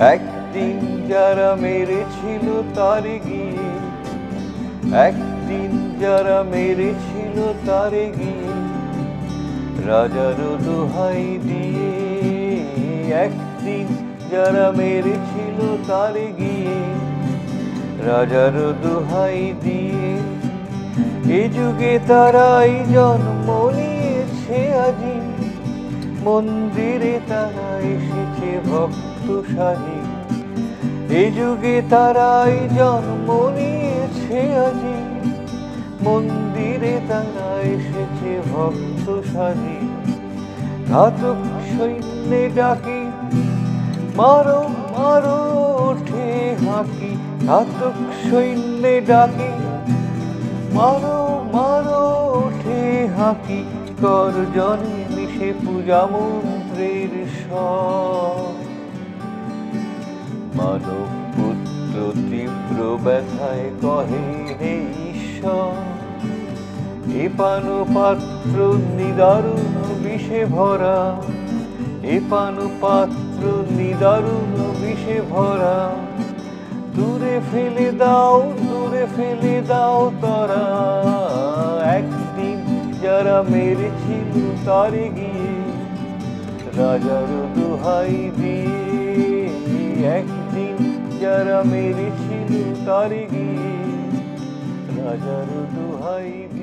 একদিন যারা মেরেছিল তারে গিয়ে, একদিন যারা মেরেছিল তারে গিয়ে রাজার দোহাই দিয়ে, একদিন যারা মেরেছিল তারে গিয়ে রাজার দোহাই দিয়ে, এ যুগে তারাই জন্ম নিয়েছে আজি, মন্দিরে তারা এসেছে ভক্ত সাজি। এ যুগে তারাই জন্ম নিয়েছে আজি, মন্দিরে তারা এসেছে ভক্ত সাজি। ঘাতক সৈন্যে ডাকি মারো মারো ওঠে হাঁকি, ঘাতক সৈন্যে ডাকি মারো মারো ওঠে হাঁকি। করজনে মিশে পূজা মন্ত্রের স্বর, মানব পুত্র তীব্র ব্যথায় কহে হে ঈশ্বর। এ পান পাত্র নিদারুণ বিষে ভরা, এ পান পাত্র নিদারুণ বিষে ভরা। দূরে ফেলে দাও, দূরে ফেলে দাও তরা। একদিন যারা মেরেছিল তারে গিয়ে রাজার দোহাই দিয়ে, একদিন যারা মেরেছিল তারে গিয়ে রাজার দোহাই দিয়ে।